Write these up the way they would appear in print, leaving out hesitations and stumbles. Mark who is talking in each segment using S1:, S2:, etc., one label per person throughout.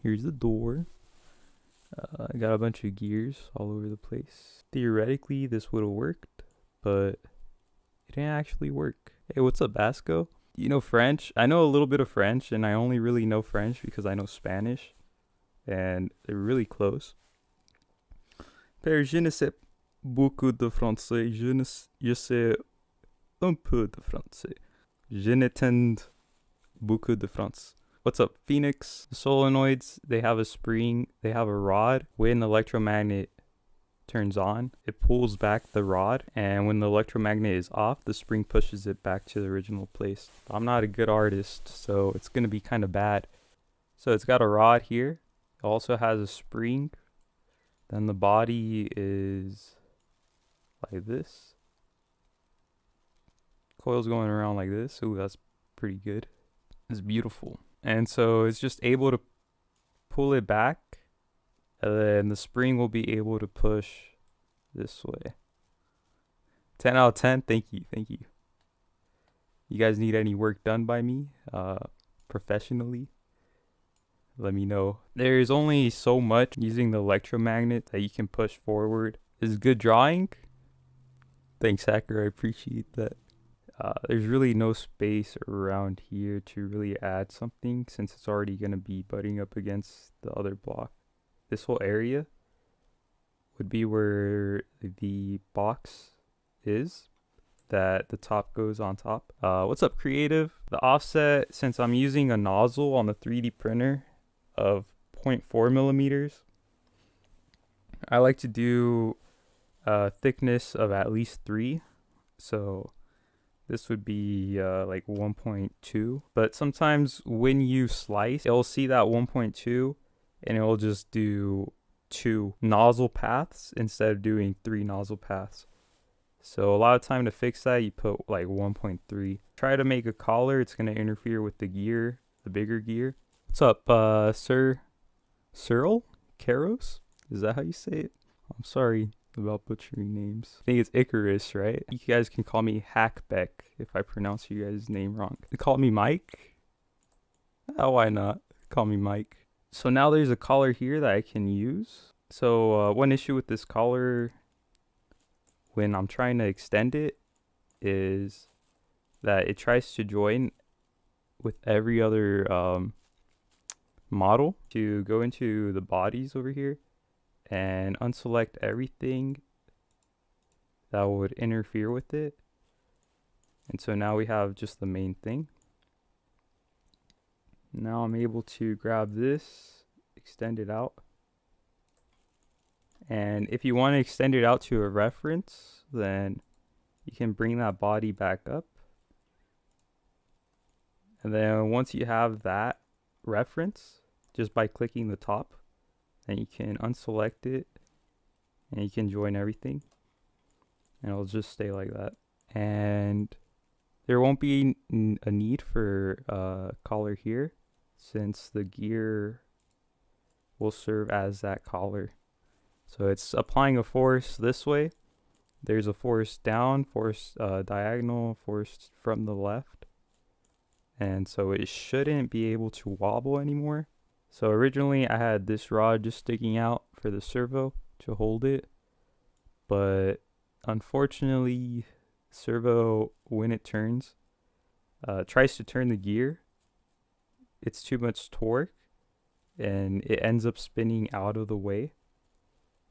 S1: Here's the door. I got a bunch of gears all over the place. Theoretically, this would have worked, but it didn't actually work. Hey, what's up, Basco? You know French? I know a little bit of French, and I only really know French because I know Spanish, and they're really close. Père, je ne sais beaucoup de français. Je sais un peu de français. Je n'entends beaucoup de France. What's up, Phoenix? The solenoids, they have a spring, they have a rod. When the electromagnet turns on, it pulls back the rod, and when the electromagnet is off, the spring pushes it back to the original place. I'm not a good artist, so it's gonna be kind of bad. So it's got a rod here. It also has a spring. Then the body is like this. Coil's going around like this. Ooh, that's pretty good. It's beautiful. And so it's just able to pull it back, and then the spring will be able to push this way. 10 out of 10. Thank you. You guys need any work done by me professionally? Let me know. There's only so much using the electromagnet that you can push forward. Is good drawing? Thanks, Hacker. I appreciate that. There's really no space around here to really add something since it's already going to be butting up against the other block. This whole area would be where the box is that the top goes on top. What's up, Creative? The offset, since I'm using a nozzle on the 3D printer of 0.4 millimeters, I like to do a thickness of at least 3. So this would be like 1.2. But sometimes when you slice, it'll see that 1.2 and it'll just do 2 nozzle paths instead of doing 3 nozzle paths. So a lot of time to fix that, you put like 1.3. Try to make a collar. It's going to interfere with the gear, the bigger gear. What's up, Cyril? Karos? Is that how you say it? I'm sorry about butchering names. I think it's Icarus, right? You guys can call me Hackbeck if I pronounce you guys' name wrong. Call me Mike? Oh, why not? Call me Mike. So now there's a collar here that I can use. So one issue with this collar when I'm trying to extend it is that it tries to join with every other model. To go into the bodies over here and unselect everything that would interfere with it. And so now we have just the main thing. Now I'm able to grab this, extend it out. And if you want to extend it out to a reference, then you can bring that body back up. And then once you have that reference, just by clicking the top, then you can unselect it and you can join everything and it'll just stay like that. And there won't be a need for a collar here since the gear will serve as that collar. So it's applying a force this way. There's a force down, force diagonal, force from the left. And so it shouldn't be able to wobble anymore. So originally I had this rod just sticking out for the servo to hold it. But unfortunately, servo, when it turns, tries to turn the gear. It's too much torque and it ends up spinning out of the way.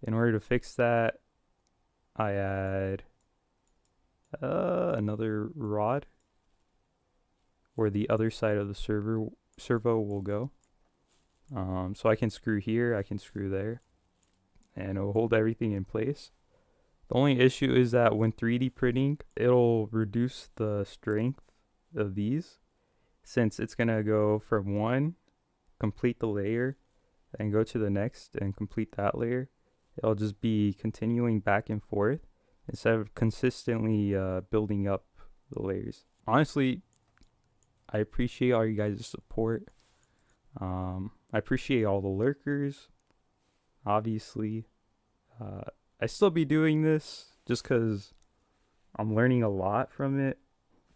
S1: In order to fix that, I add another rod where the other side of the servo will go. So I can screw here, I can screw there, and it'll hold everything in place. The only issue is that when 3D printing, it'll reduce the strength of these since it's gonna go from one, complete the layer, and go to the next and complete that layer. It'll just be continuing back and forth instead of consistently building up the layers. Honestly, I appreciate all you guys' support. I appreciate all the lurkers. Obviously, I still be doing this just because I'm learning a lot from it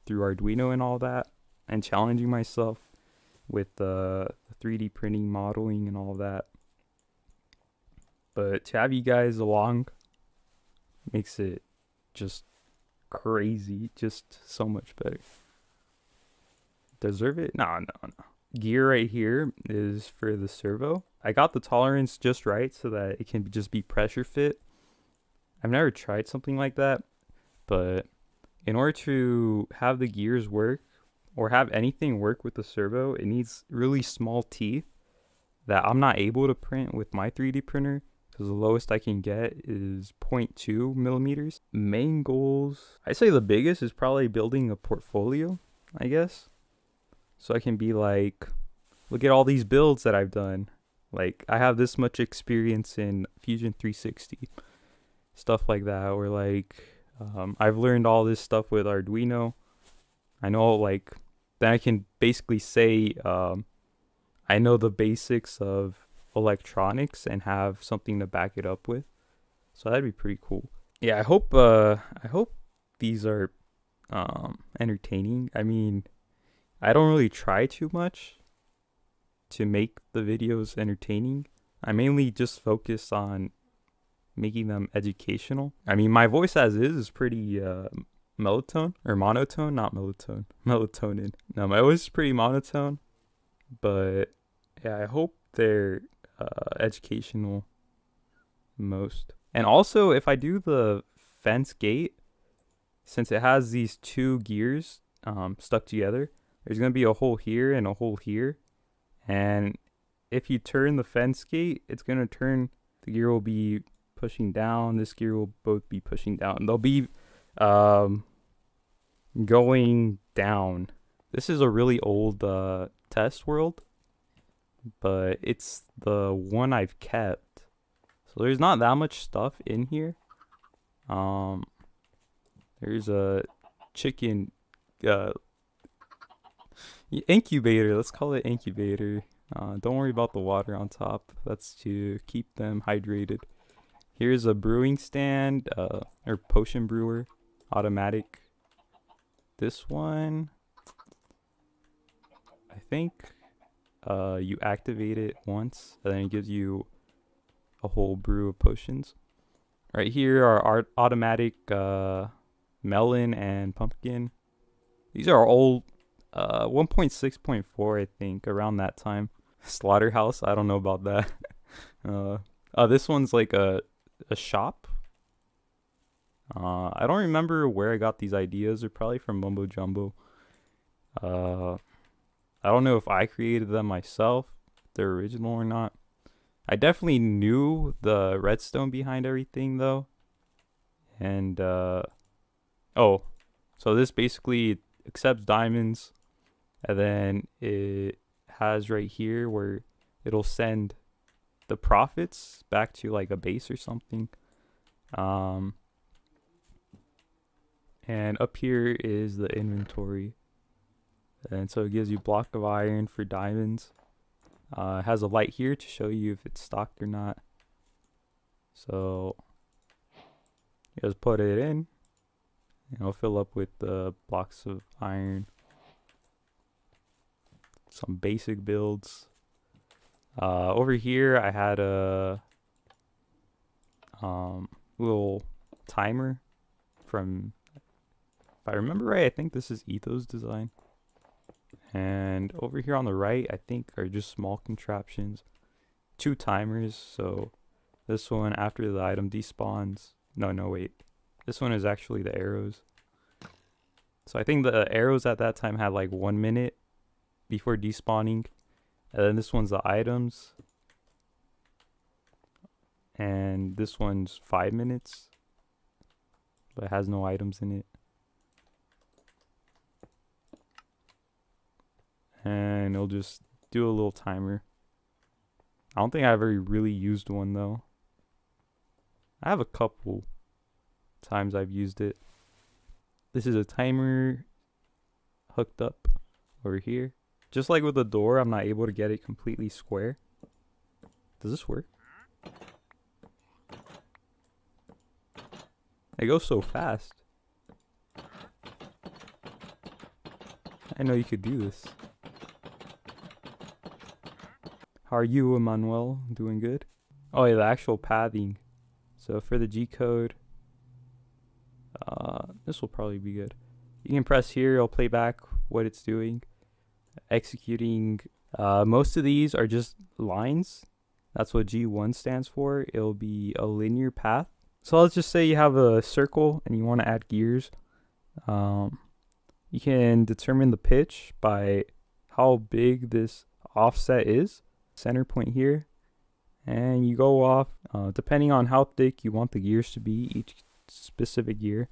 S1: through Arduino and all that, and challenging myself with the 3D printing, modeling, and all that. But to have you guys along makes it just crazy, just so much better. Deserve it? No. Gear right here is for the servo. I got the tolerance just right so that it can just be pressure fit. I've never tried something like that, but in order to have the gears work or have anything work with the servo, it needs really small teeth that I'm not able to print with my 3D printer, because the lowest I can get is 0.2 millimeters. Main goals, I say the biggest is probably building a portfolio, I guess. So I can be like, look at all these builds that I've done. Like, I have this much experience in Fusion 360, stuff like that. Or like, I've learned all this stuff with Arduino. I know, like, then I can basically say, I know the basics of electronics and have something to back it up with. So that'd be pretty cool. Yeah, I hope these are entertaining. I mean, I don't really try too much to make the videos entertaining. I mainly just focus on making them educational. I mean, my voice as is pretty monotone. Melatonin. No, my voice is pretty monotone, but yeah, I hope they're educational most. And also, if I do the fence gate, since it has these two gears stuck together, there's going to be a hole here and a hole here. And if you turn the fence gate, it's going to turn, the gear will be pushing down, this gear will both be pushing down. They'll be going down. This is a really old test world, but it's the one I've kept. So there's not that much stuff in here. There's a chicken incubator. Let's call it incubator. Don't worry about the water on top. That's to keep them hydrated. Here's a brewing stand, or potion brewer, automatic. This one, I think you activate it once, and then it gives you a whole brew of potions. Right here are automatic melon and pumpkin. These are old 1.6.4, I think, around that time. Slaughterhouse, I don't know about that. This one's like a shop. I don't remember where I got these ideas. They're probably from Mumbo Jumbo. I don't know if I created them myself, if they're original or not. I definitely knew the redstone behind everything though. And so this basically accepts diamonds, and then it has right here where it'll send the profits back to like a base or something. And up here is the inventory, and so it gives you block of iron for diamonds. It has a light here to show you if it's stocked or not. So you just put it in, and it'll fill up with the blocks of iron. Some basic builds. Over here I had a little timer from, if I remember right, I think this is Etho's design. And over here on the right, I think are just small contraptions. 2 timers. So this one, after the item despawns. No, wait. This one is actually the arrows. So I think the arrows at that time had like 1 minute before despawning. And then this one's the items. And this one's 5 minutes. But it has no items in it. And it'll just do a little timer. I don't think I ever really used one though. I have a couple times I've used it. This is a timer hooked up over here. Just like with the door, I'm not able to get it completely square. Does this work? It goes so fast. I know you could do this. How are you, Emmanuel? Doing good? Oh yeah, the actual pathing. So for the G code, this will probably be good. You can press here, it'll play back what it's doing. Executing, most of these are just lines. That's what G1 stands for. It'll be a linear path. So let's just say you have a circle and you want to add gears. You can determine the pitch by how big this offset is. Center point here. And you go off, depending on how thick you want the gears to be, each specific gear.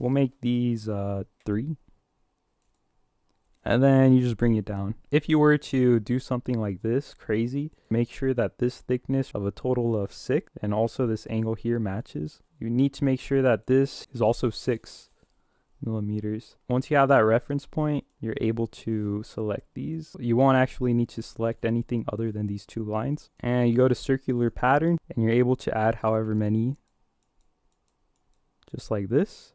S1: We'll make these 3. And then you just bring it down. If you were to do something like this, crazy, make sure that this thickness of a total of 6 and also this angle here matches. You need to make sure that this is also 6 millimeters. Once you have that reference point, you're able to select these. You won't actually need to select anything other than these 2 lines. And you go to circular pattern and you're able to add however many, just like this.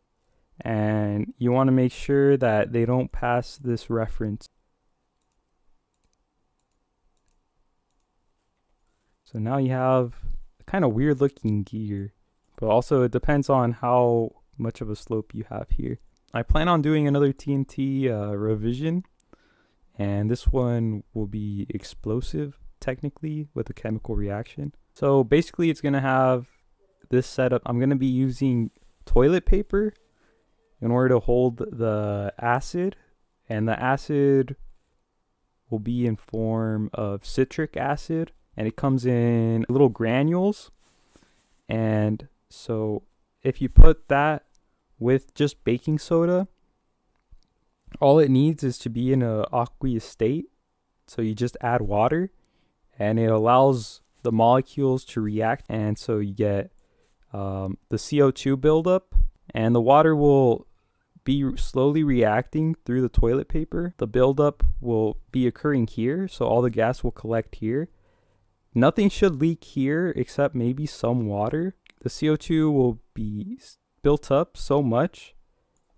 S1: And you want to make sure that they don't pass this reference. So now you have a kind of weird looking gear, but also it depends on how much of a slope you have here. I plan on doing another TNT revision, and this one will be explosive technically with a chemical reaction. So basically it's going to have this setup. I'm going to be using toilet paper in order to hold the acid, and the acid will be in form of citric acid, and it comes in little granules. And so if you put that with just baking soda, all it needs is to be in an aqueous state. So you just add water and it allows the molecules to react, and so you get the CO2 buildup, and the water will be slowly reacting through the toilet paper. The buildup will be occurring here, so all the gas will collect here. Nothing should leak here except maybe some water. The CO2 will be built up so much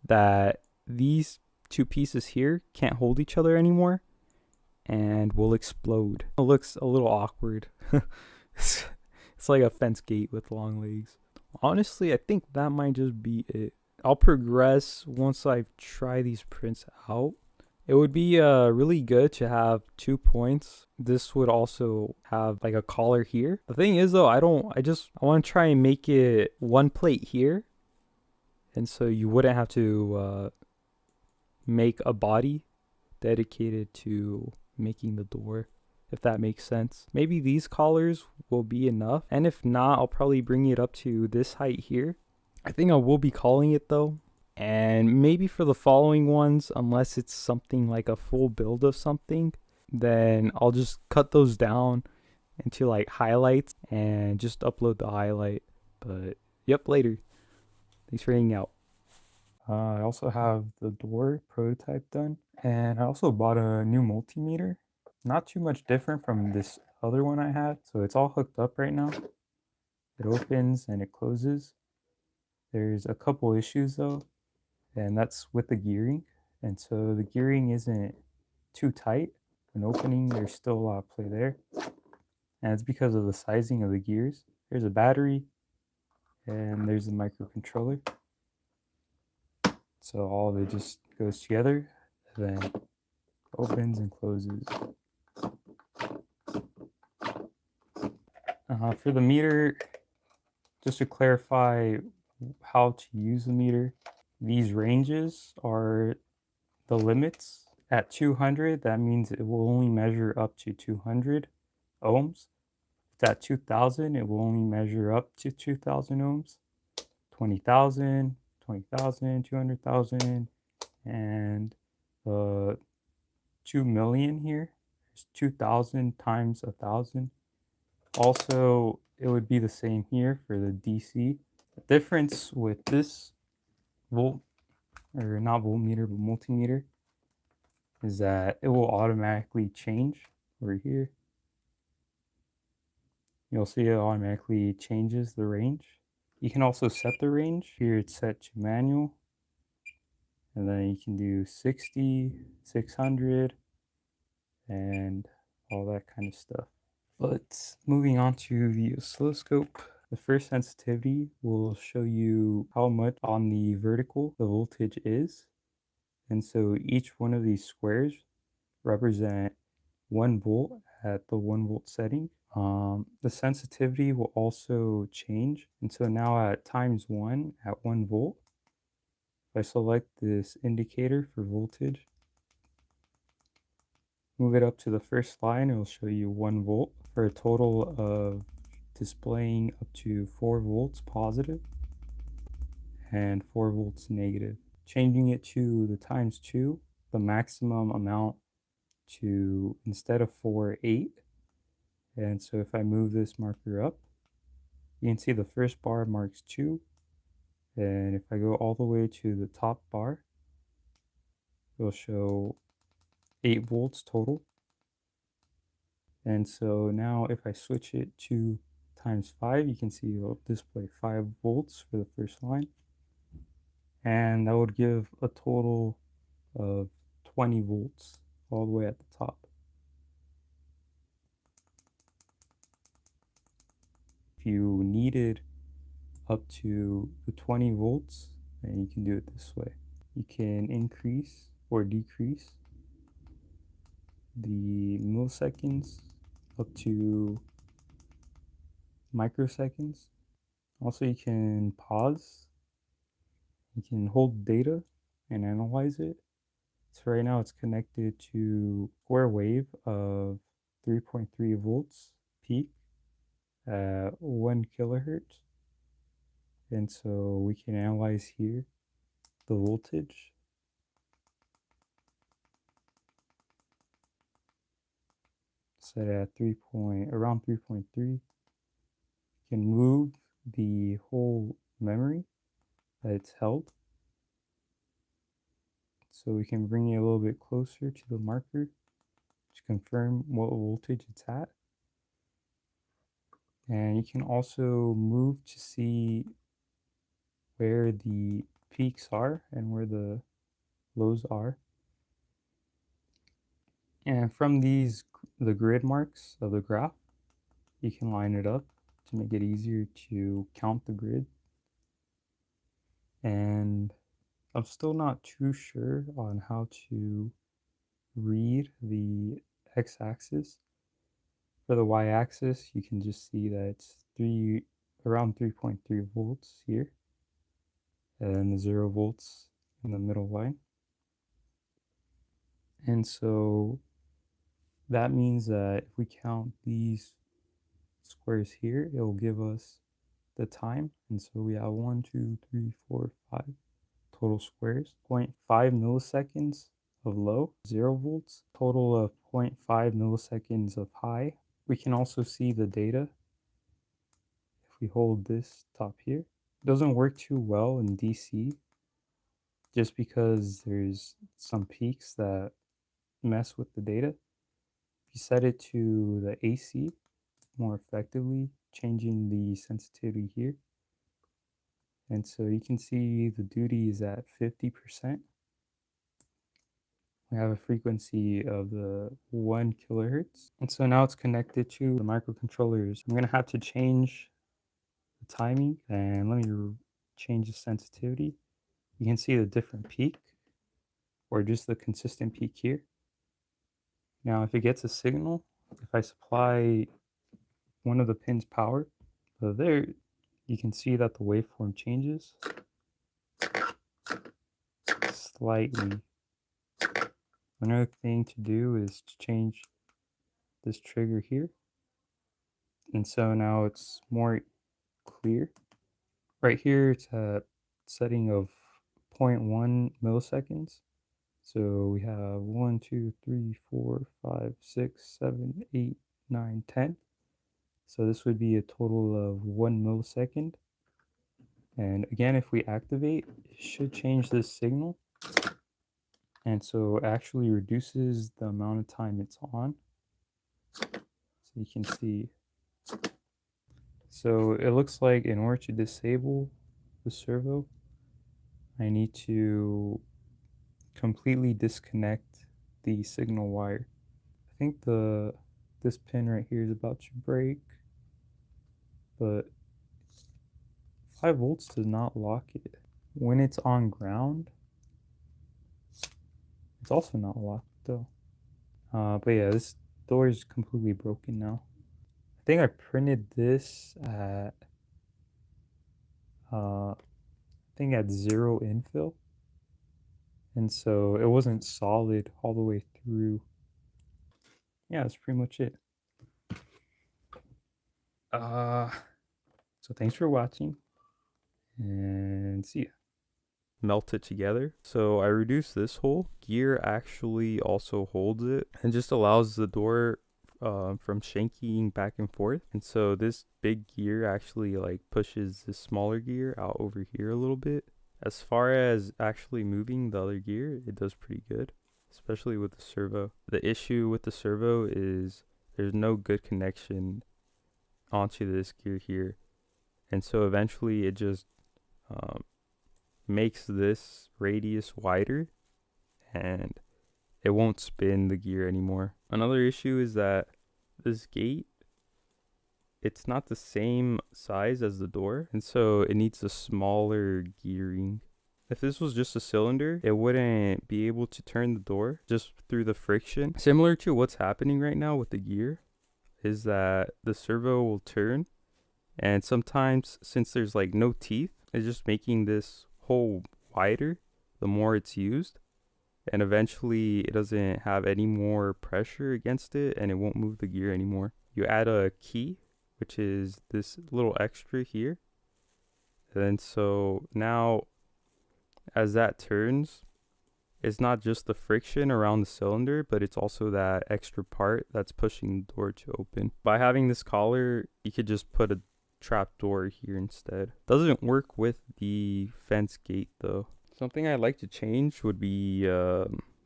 S1: that these 2 pieces here can't hold each other anymore and will explode. It looks a little awkward. It's like a fence gate with long legs. Honestly, I think that might just be it. I'll progress once I try these prints out. It would be really good to have 2 points. This would also have like a collar here. The thing is though, I want to try and make it 1 plate here. And so you wouldn't have to make a body dedicated to making the door, if that makes sense. Maybe these collars will be enough. And if not, I'll probably bring it up to this height here. I think I will be calling it though. And maybe for the following ones, unless it's something like a full build of something, then I'll just cut those down into like highlights and just upload the highlight. But yep, later. Thanks for hanging out. I also have the door prototype done, and I also bought a new multimeter. Not too much different from this other one I had. So it's all hooked up right now. It opens and it closes. There's a couple issues though, and that's with the gearing. And so the gearing isn't too tight. When opening, there's still a lot of play there. And it's because of the sizing of the gears. There's a battery, and there's the microcontroller. So all of it just goes together, and then opens and closes. For the meter, just to clarify how to use the meter, these ranges are the limits. At 200, that means it will only measure up to 200 ohms. If it's at 2000, it will only measure up to 2000 ohms. 20,000, 20,000, 200,000, and 2 million here. There's 2,000 times 1,000. Also, it would be the same here for the DC. The difference with this not voltmeter, but multimeter, is that it will automatically change over here. You'll see it automatically changes the range. You can also set the range. Here it's set to manual. And then you can do 60, 600, and all that kind of stuff. But moving on to the oscilloscope, the first sensitivity will show you how much on the vertical the voltage is. And so each one of these squares represent 1 volt at the 1 volt setting. The sensitivity will also change. And so now at ×1 at 1 volt, if I select this indicator for voltage, move it up to the first line, it will show you 1 volt for a total of displaying up to 4 volts positive and 4 volts negative. Changing it to the ×2, the maximum amount to, instead of 4, 8. And so if I move this marker up, you can see the first bar marks 2. And if I go all the way to the top bar, it'll show 8 volts total. And so now if I switch it to ×5, you can see it'll display 5 volts for the first line. And that would give a total of 20 volts all the way at the top. If you needed up to the 20 volts, then you can do it this way. You can increase or decrease the milliseconds up to microseconds. Also, you can pause. You can hold data and analyze it. So right now it's connected to square wave of 3.3 volts peak at 1 kilohertz. And so we can analyze here the voltage. Set at around 3.3. You can move the whole memory that it's held. So we can bring it a little bit closer to the marker to confirm what voltage it's at. And you can also move to see where the peaks are and where the lows are. And from these, the grid marks of the graph, you can line it up to make it easier to count the grid. And I'm still not too sure on how to read the x-axis. For the y-axis, you can just see that it's around 3.3 volts here, and the 0 volts in the middle line. And so that means that if we count these squares here, it will give us the time. And so we have 1, 2, 3, 4, 5 total squares. 0.5 milliseconds of low, 0 volts, total of 0.5 milliseconds of high. We can also see the data if we hold this top here. It doesn't work too well in DC just because there's some peaks that mess with the data. If you set it to the AC more effectively, changing the sensitivity here. And so you can see the duty is at 50%. We have a frequency of the 1 kilohertz. And so now it's connected to the microcontrollers. I'm gonna have to change the timing, and let me change the sensitivity. You can see the different peak or just the consistent peak here. Now if it gets a signal, if I supply one of the pins power, so there you can see that the waveform changes slightly. Another thing to do is to change this trigger here. And so now it's more clear. Right here it's a setting of 0.1 milliseconds. So we have 1, 2, 3, 4, 5, 6, 7, 8, 9, 10. So this would be a total of 1 millisecond. And again, if we activate, it should change this signal. And so it actually reduces the amount of time it's on. So you can see. So it looks like in order to disable the servo, I need to completely disconnect the signal wire. I think the this pin right here is about to break, but 5 volts does not lock it. When it's on ground, it's also not locked though. But yeah, this door is completely broken now. I think I printed this at I think at 0 infill, and so it wasn't solid all the way through. Yeah, that's pretty much it. So thanks for watching, and see ya. Melt it together. So I reduced this hole. Gear actually also holds it and just allows the door from shanking back and forth. And so this big gear actually like pushes this smaller gear out over here a little bit. As far as actually moving the other gear, it does pretty good, especially with the servo. The issue with the servo is there's no good connection onto this gear here. And so eventually it just makes this radius wider and it won't spin the gear anymore. Another issue is that this gate, it's not the same size as the door, and so it needs a smaller gearing. If this was just a cylinder, it wouldn't be able to turn the door just through the friction. Similar to what's happening right now with the gear, is that the servo will turn, and sometimes since there's like no teeth, it's just making this hole wider the more it's used, and eventually it doesn't have any more pressure against it and it won't move the gear anymore. You add a key, which is this little extra here, and so now as that turns, it's not just the friction around the cylinder, but it's also that extra part that's pushing the door to open. By having this collar, you could just put a trap door here instead. Doesn't work with the fence gate though. Something I'd like to change would be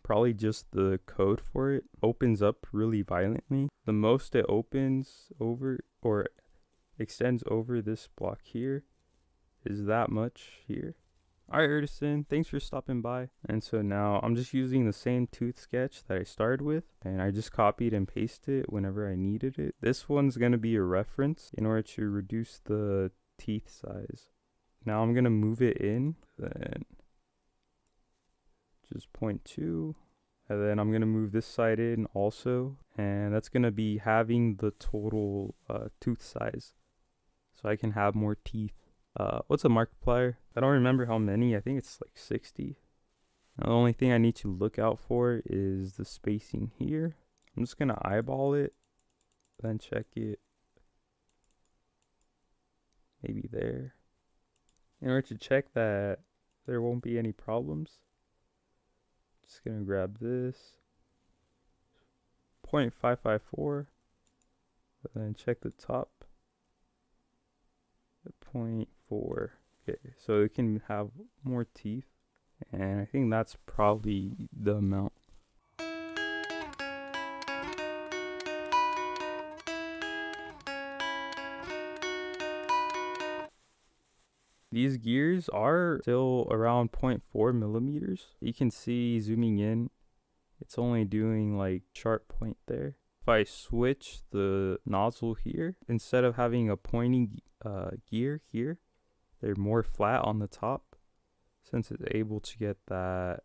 S1: probably just the code for it. Opens up really violently. The most it opens over or extends over this block here is that much here. Alright, Edison, thanks for stopping by. And so now I'm just using the same tooth sketch that I started with, and I just copied and pasted it whenever I needed it. This one's going to be a reference in order to reduce the teeth size. Now I'm going to move it in, then just 0.2, and then I'm going to move this side in also, and that's going to be having the total tooth size, so I can have more teeth. What's a Markiplier? I don't remember how many. I think it's like 60. Now, the only thing I need to look out for is the spacing here. I'm just gonna eyeball it, then check it. Maybe there. In order to check that there won't be any problems, just gonna grab this 0.554, and then check the top. 0.4. Okay, so it can have more teeth, and I think that's probably the amount. These gears are still around 0.4 millimeters. You can see zooming in, it's only doing like sharp point there. If I switch the nozzle here, instead of having a pointing gear here, they're more flat on the top, since it's able to get that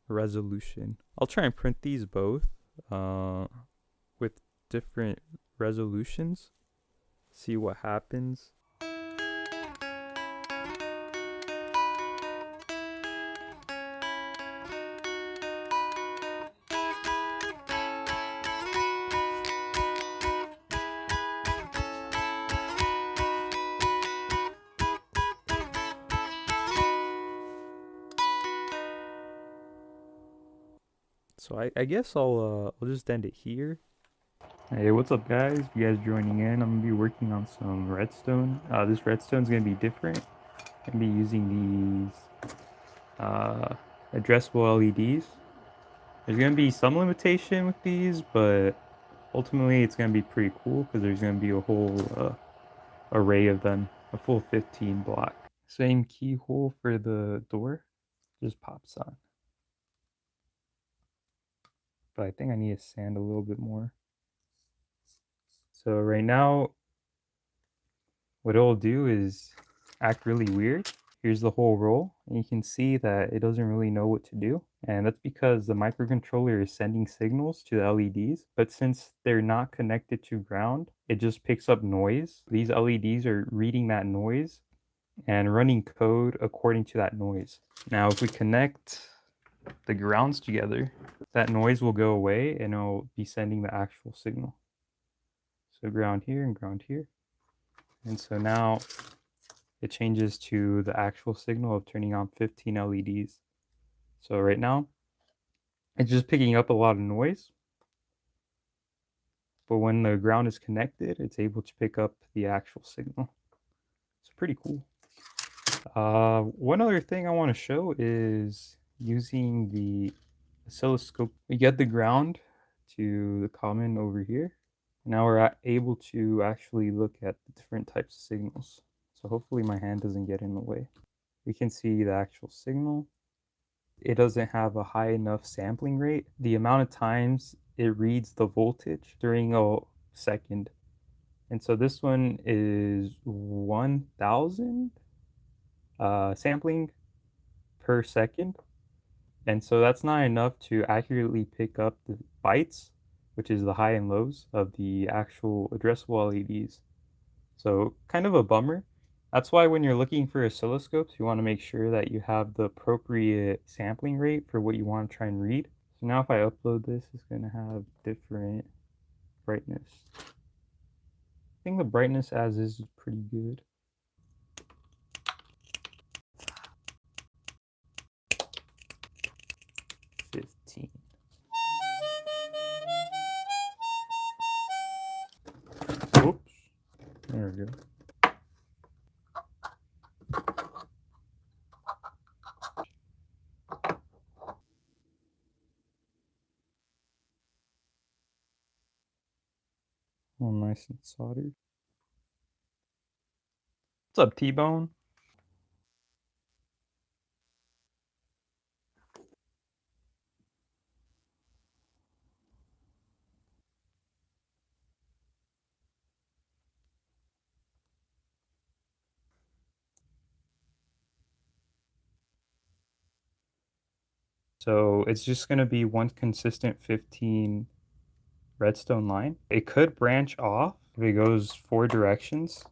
S1: resolution. I'll try and print these both with different resolutions, see what happens. So I guess I'll just end it here. Hey, what's up guys? You guys joining in. I'm gonna be working on some redstone. This redstone's gonna be different. I'm gonna be using these addressable LEDs. There's gonna be some limitation with these, but ultimately it's gonna be pretty cool because there's gonna be a whole array of them, a full 15 block. Same keyhole for the door, just pops on. But I think I need to sand a little bit more. So right now, what it'll do is act really weird. Here's the whole roll, and you can see that it doesn't really know what to do. And that's because the microcontroller is sending signals to the LEDs, but since they're not connected to ground, it just picks up noise. These LEDs are reading that noise and running code according to that noise. Now, if we connect the grounds together, that noise will go away and it'll be sending the actual signal. So ground here and ground here. And so now it changes to the actual signal of turning on 15 LEDs. So right now, it's just picking up a lot of noise. But when the ground is connected, it's able to pick up the actual signal. It's pretty cool. One other thing I want to show is using the oscilloscope. We get the ground to the common over here. Now we're able to actually look at the different types of signals. So hopefully my hand doesn't get in the way. We can see the actual signal. It doesn't have a high enough sampling rate. The amount of times it reads the voltage during a second. And so this one is 1000 sampling per second. And so that's not enough to accurately pick up the bytes, which is the high and lows of the actual addressable LEDs. So kind of a bummer. That's why when you're looking for oscilloscopes, you want to make sure that you have the appropriate sampling rate for what you want to try and read. So now if I upload this, it's going to have different brightness. I think the brightness as is pretty good. Oops. There we go. All nice and soldered. What's up, T-Bone? So it's just going to be one consistent 15 redstone line. It could branch off if it goes 4 directions.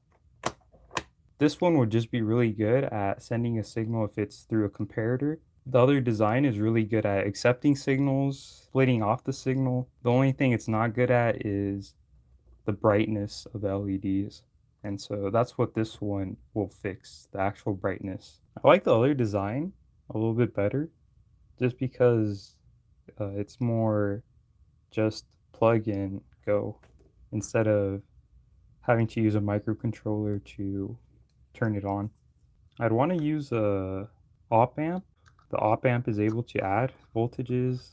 S1: This one would just be really good at sending a signal if it's through a comparator. The other design is really good at accepting signals, splitting off the signal. The only thing it's not good at is the brightness of the LEDs. And so that's what this one will fix, the actual brightness. I like the other design a little bit better, just because it's more just plug in, go, instead of having to use a microcontroller to turn it on. I'd want to use a op amp. The op amp is able to add voltages,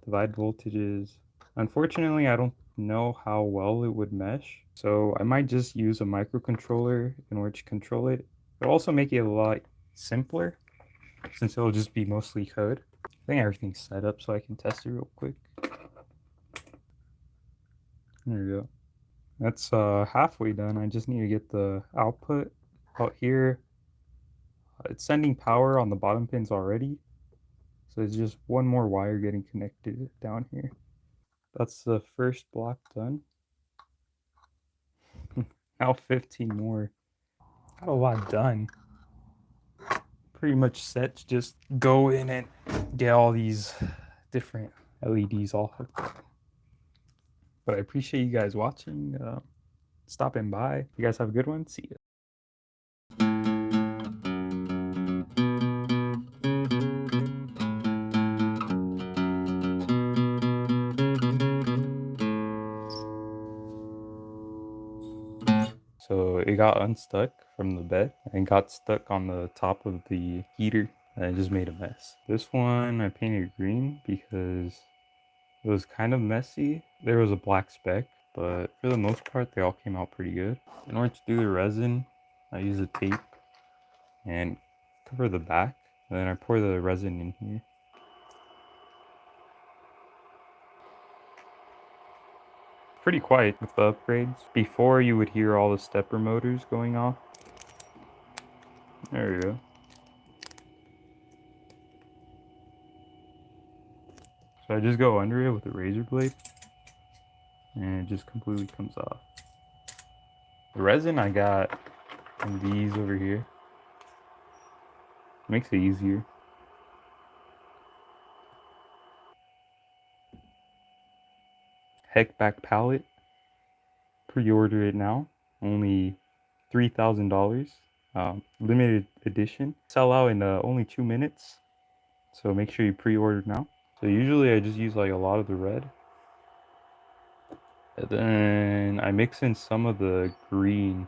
S1: divide voltages. Unfortunately, I don't know how well it would mesh, so I might just use a microcontroller in order to control it. It'll also make it a lot simpler since it'll just be mostly code. I think everything's set up so I can test it real quick. There we go. That's halfway done. I just need to get the output out here. It's sending power on the bottom pins already, so it's just one more wire getting connected down here. That's the first block done. Now 15 more. Got a lot done. Pretty much set to just go in and get all these different LEDs all hooked up. But I appreciate you guys watching, stopping by. You guys have a good one. See ya. So it got unstuck from the bed and got stuck on the top of the heater, and it just made a mess. This one I painted green because it was kind of messy. There was a black speck, but for the most part they all came out pretty good. In order to do the resin, I use a tape and cover the back, and then I pour the resin in here. pretty quiet with the upgrades. Before you would hear all the stepper motors going off. There we go. So I just go under it with a razor blade and it just completely comes off. The resin I got in these over here. Makes it easier. Heck back palette. Pre-order it now. Only $3,000. Limited edition. Sell out in only 2 minutes. So make sure you pre-order now. So usually I just use like a lot of the red. And then I mix in some of the green.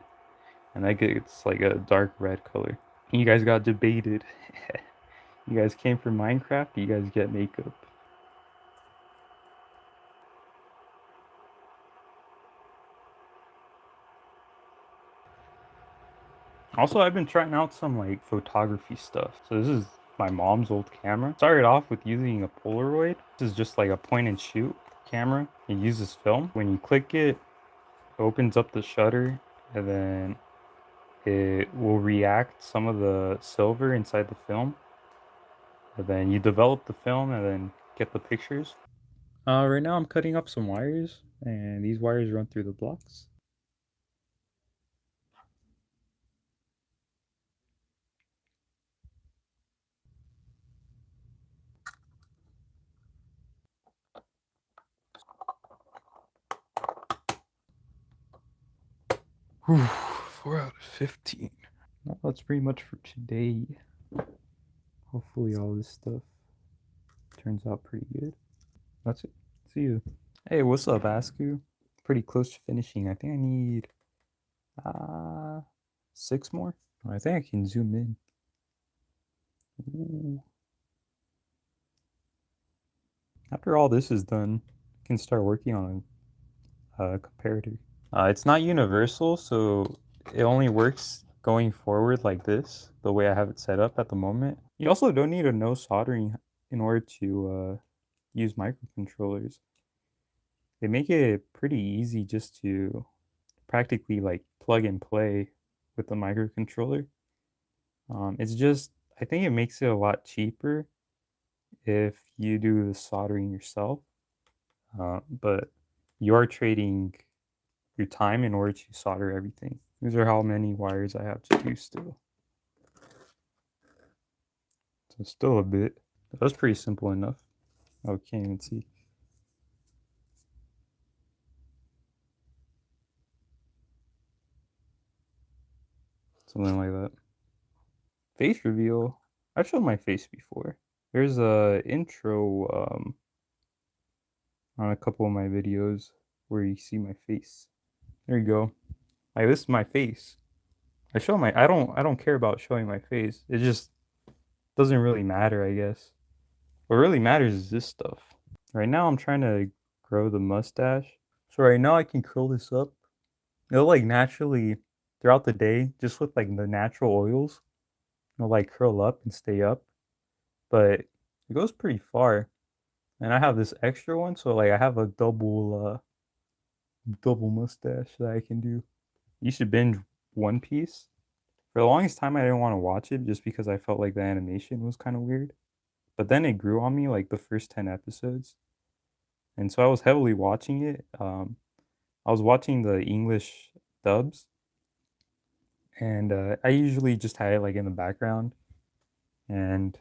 S1: And that gets like a dark red color. You guys got debated. You guys came for Minecraft, you guys get makeup. Also, I've been trying out some like photography stuff. So this is my mom's old camera. Started off with using a Polaroid. This is just like a point and shoot camera. It uses film. When you click it, it opens up the shutter and then it will react some of the silver inside the film. And then you develop the film and then get the pictures. Right now I'm cutting up some wires and these wires run through the blocks. Whew, 4 out of 15. Well, that's pretty much for today. Hopefully all this stuff turns out pretty good. That's it. See you. Hey, what's up, Asku? Pretty close to finishing. I think I need 6 more. I think I can zoom in. Ooh. After all this is done, I can start working on a comparator. It's not universal, so it only works going forward like this, the way I have it set up at the moment. You also don't need to know soldering in order to use microcontrollers. They make it pretty easy just to practically like plug and play with the microcontroller. It's just, I think it makes it a lot cheaper if you do the soldering yourself, but you are trading your time in order to solder everything. These are how many wires I have to do still. So still a bit. That's pretty simple enough. Oh, can't even see. Something like that. Face reveal. I've shown my face before. There's a intro on a couple of my videos where you see my face. There you go. Like, this is my face. I don't care about showing my face. It just doesn't really matter, I guess. What really matters is this stuff. Right now I'm trying to grow the mustache. So right now I can curl this up. It'll like naturally throughout the day, just with like the natural oils, it'll like curl up and stay up. But it goes pretty far. And I have this extra one, so like I have a double mustache that I can do. You should binge One Piece. For the longest time I didn't want to watch it just because I felt like the animation was kind of weird. But then it grew on me like the first 10 episodes. And so I was heavily watching it. I was watching the English dubs, and I usually just had it like in the background and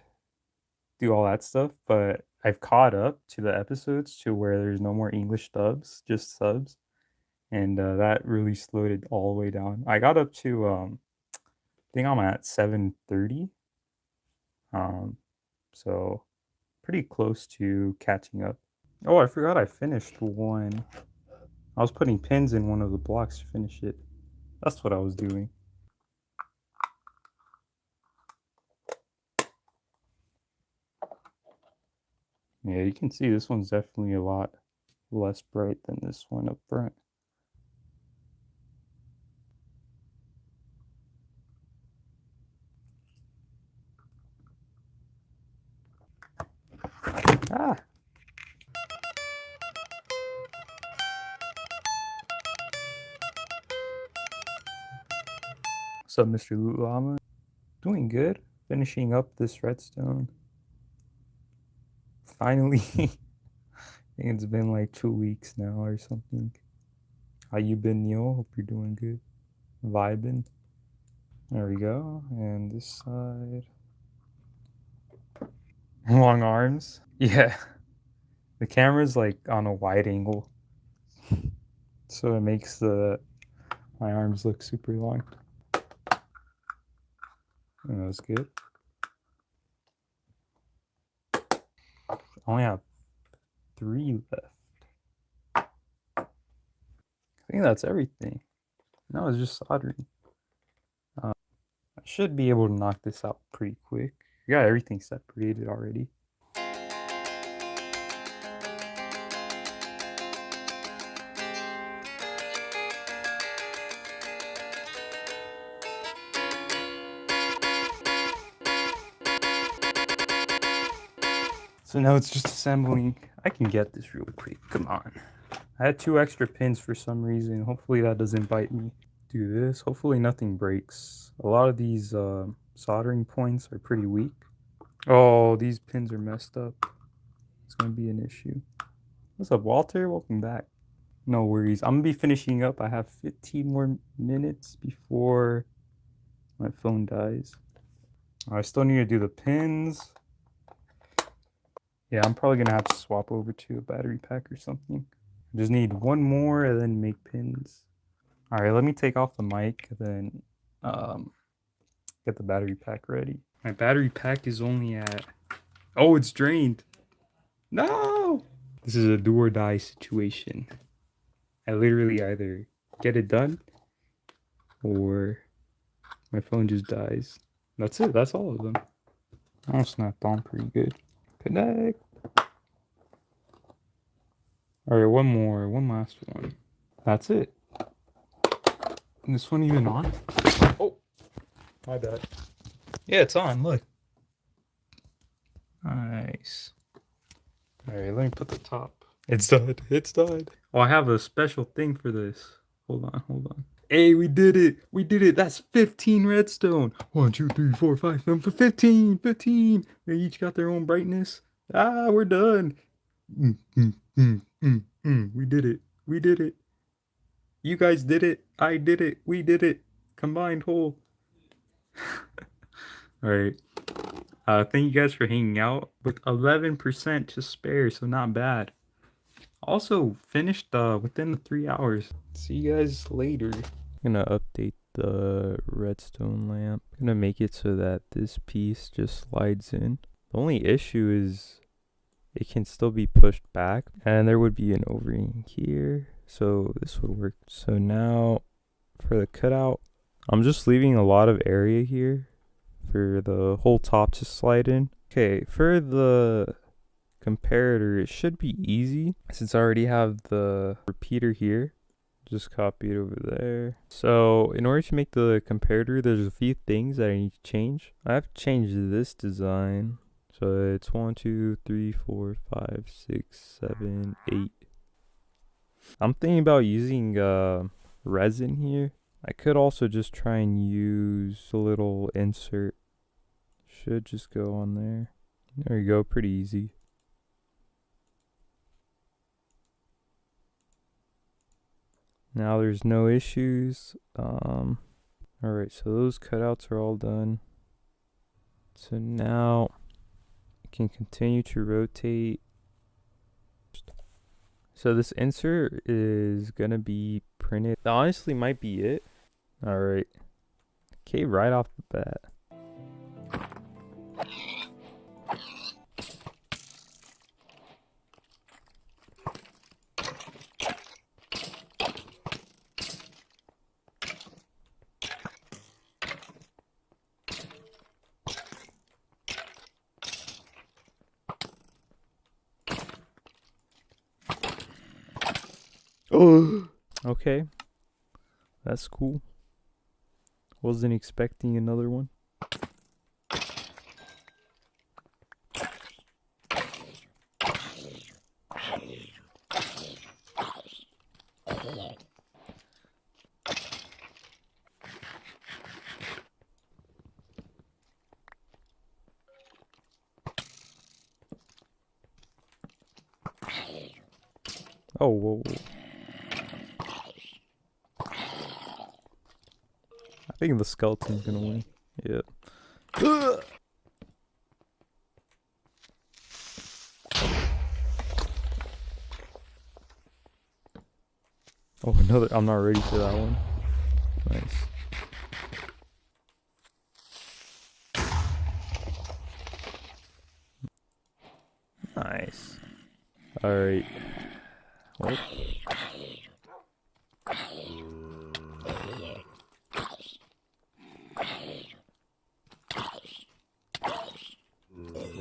S1: do all that stuff. But I've caught up to the episodes to where there's no more English dubs, just subs, and that really slowed it all the way down. I got up to I think I'm at 7:30, so pretty close to catching up. Oh, I forgot I finished one. I was putting pins in one of the blocks to finish it. That's what I was doing. Yeah, you can see this one's definitely a lot less bright than this one up front. Ah! What's up, Mr. Loot Llama? Doing good. Finishing up this redstone. Finally. I think it's been like 2 weeks now or something. How you been, Neil? Hope you're doing good. Vibing. There we go. And this side. Long arms. Yeah. The camera's like on a wide angle. So it makes my arms look super long. And that's good. I only have 3 left. I think that's everything. Now it's just soldering. I should be able to knock this out pretty quick. I got everything separated already. So now it's just assembling. I can get this real quick. Come on. I had 2 extra pins for some reason. Hopefully that doesn't bite me. Do this. Hopefully nothing breaks. A lot of these soldering points are pretty weak. Oh, these pins are messed up. It's going to be an issue. What's up, Walter? Welcome back. No worries. I'm going to be finishing up. I have 15 more minutes before my phone dies. I still need to do the pins. Yeah, I'm probably going to have to swap over to a battery pack or something. I just need 1 more and then make pins. Alright, let me take off the mic and then get the battery pack ready. My battery pack is only at... Oh, it's drained! No! This is a do or die situation. I literally either get it done or my phone just dies. That's it, that's all of them. I'll snap on pretty good. Connect! Alright, one last one. That's it. And this one even on? Oh! My bad. Yeah, it's on, look. Nice. Alright, let me put the top. It's done, it's done. Oh, I have a special thing for this. Hold on. Hey, we did it! We did it! That's 15 redstone! 1, 2, 3, 4, 5, 7, 15! 15! They each got their own brightness. Ah, we're done! We did it. We did it. You guys did it. I did it. We did it. Combined whole. Alright. Thank you guys for hanging out. With 11% to spare, so not bad. Also finished within the 3 hours. See you guys later. I'm gonna update the redstone lamp. I'm gonna make it so that this piece just slides in. The only issue is it can still be pushed back, and there would be an O-ring here, so this would work. So now for the cutout, I'm just leaving a lot of area here for the whole top to slide in. Okay, for the comparator, it should be easy since I already have the repeater here. Just copy it over there. So in order to make the comparator, there's a few things that I need to change. I have to change this design. So it's 1, 2, 3, 4, 5, 6, 7, 8. I'm thinking about using resin here. I could also just try and use a little insert. Should just go on there. There we go, pretty easy. Now there's no issues. Alright, so those cutouts are all done. So now I can continue to rotate. So this insert is gonna be printed. That honestly might be it. Alright. Okay, right off the bat. Oh, okay, that's cool. Wasn't expecting another one. Oh, whoa, whoa. I think the skeleton's gonna win. Yeah. Oh, another. I'm not ready for that one. Nice. Nice. Alright. Well.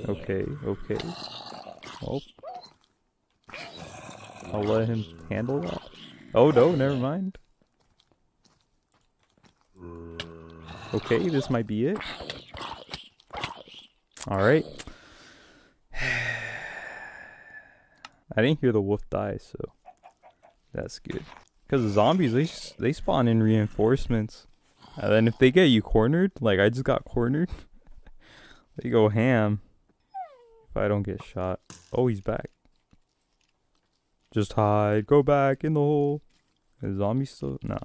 S1: Okay, okay. Oh. I'll let him handle that. Oh no, never mind. Okay, this might be it. Alright. I didn't hear the wolf die, so that's good. Because the zombies, they spawn in reinforcements. And then if they get you cornered, like I just got cornered, they go ham. If I don't get shot. Oh, he's back. Just hide. Go back in the hole. Is the zombie still? No.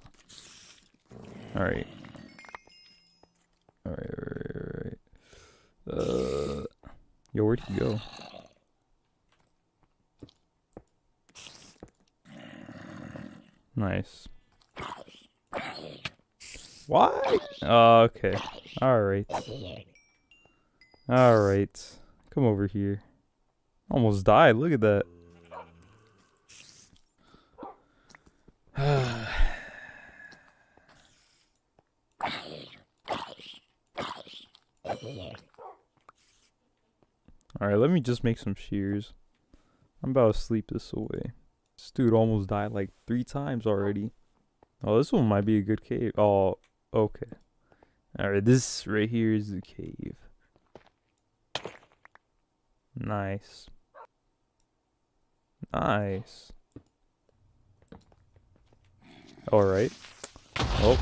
S1: Alright. Alright. Yo, where'd he go? Nice. Why? Oh, okay. Alright. Alright. Come over here. Almost died. Look at that. Alright, let me just make some shears. I'm about to sleep this away. This dude almost died like 3 times already. Oh, this one might be a good cave. Oh, okay. Alright, this right here is the cave. Nice. Nice. Alright. Oh.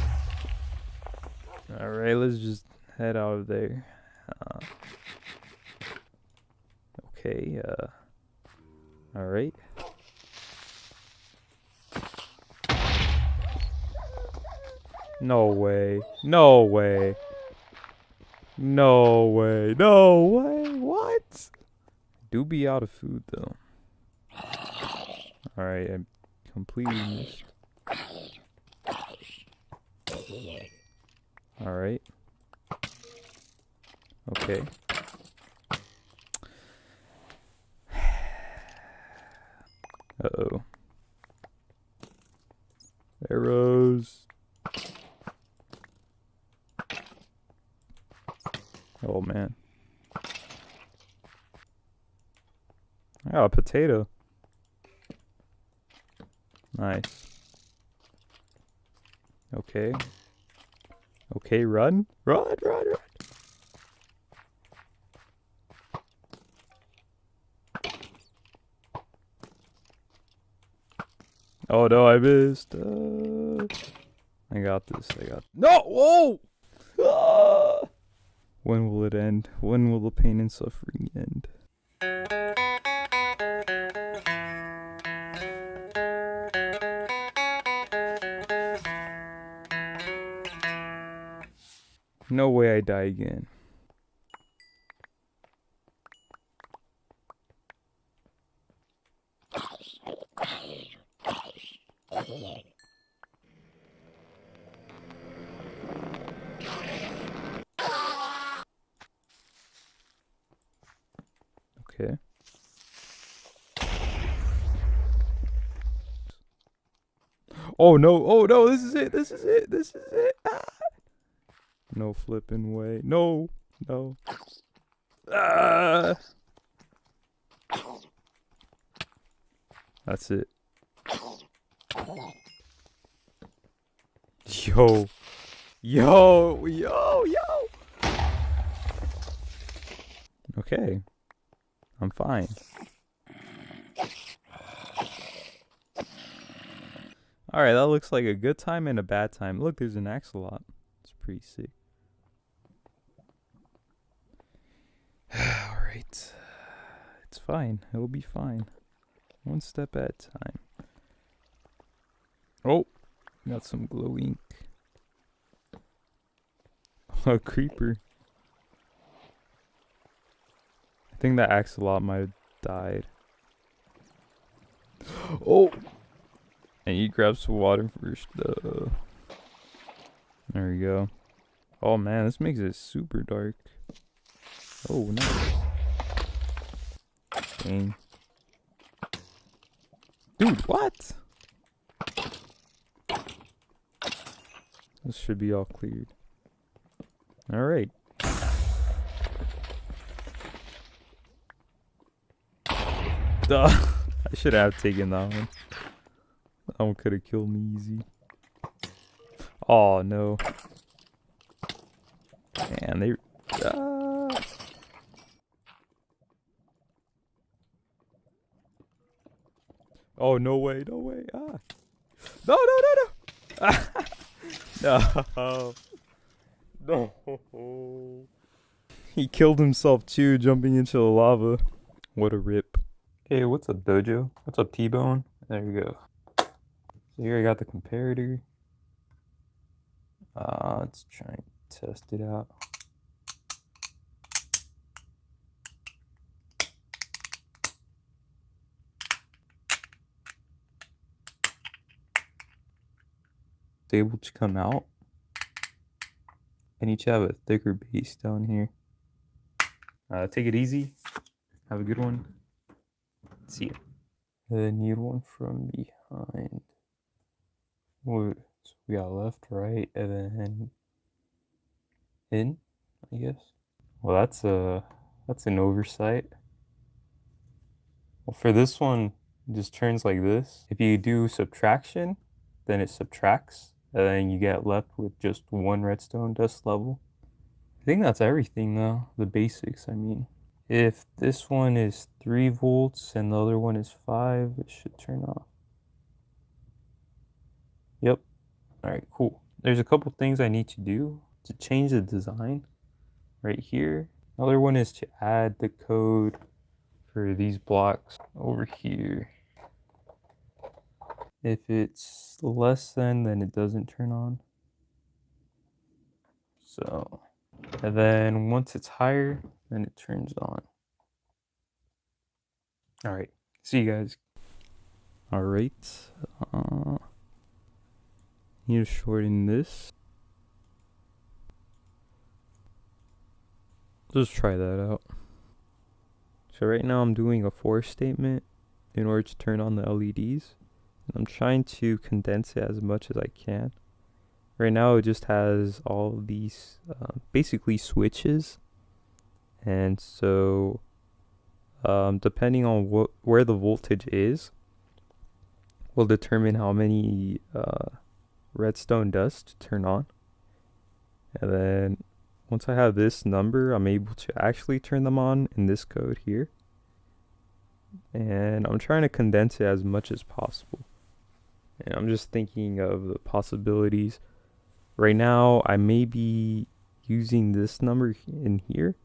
S1: Alright, let's just head out of there. Okay, alright. No way. No way. No way. No way. What? Do be out of food though. Alright, I completely missed. Alright. Okay. Uh-oh. Arrows. Oh man. I got a potato. Nice. Okay. Okay, run. Run, run, run. Oh no, I missed. I got this. I got. No! Whoa! Ah! When will it end? When will the pain and suffering end? No way I die again. Okay. Oh no, oh no, this is it, this is it, this is it. Ah! No flipping way. No, no. Ah! That's it. Yo. Yo, yo, yo. Okay. I'm fine. Alright, that looks like a good time and a bad time. Look, there's an axolot. It's pretty sick. Alright. It's fine. It'll be fine. One step at a time. Oh, got some glow ink. A creeper. I think that axolot might have died. Oh! And you grab some water first. There we go. Oh man, this makes it super dark. Oh, nice. Dang. Dude, what? This should be all cleared. Alright. Duh. I should have taken that one. That one could have killed me easy. Oh no. Man, they... Oh, no way, no way. Ah. No, no, no, no. No. No. He killed himself too, jumping into the lava. What a rip. Hey, what's up, Dojo? What's up, T-Bone? There we go. So here I got the comparator. Let's try and test it out. It's able to come out. I need to have a thicker base down here. Take it easy. Have a good one. See ya. I need one from behind. So we got left, right, and then in, I guess. Well, that's an oversight. Well, for this one, it just turns like this. If you do subtraction, then it subtracts, and then you get left with just one redstone dust level. I think that's everything though, the basics, I mean. If this one is 3 volts and the other one is 5, it should turn off. Yep. Alright, cool. There's a couple things I need to do to change the design right here. Another one is to add the code for these blocks over here. If it's less than, then it doesn't turn on. So, and then once it's higher, then it turns on. Alright, see you guys. Alright, need to shorten this. Just try that out. So right now I'm doing a for statement in order to turn on the LEDs. I'm trying to condense it as much as I can. Right now it just has all these basically switches, and so depending on where the voltage is will determine how many redstone dust to turn on. And then once I have this number, I'm able to actually turn them on in this code here. And I'm trying to condense it as much as possible. And I'm just thinking of the possibilities. Right now, I may be using this number in here.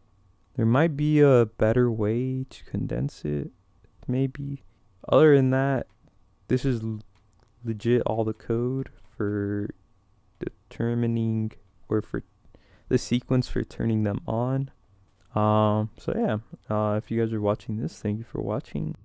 S1: There might be a better way to condense it, maybe. Other than that, this is legit all the code for determining, or for the sequence for turning them on. So yeah, if you guys are watching this, thank you for watching.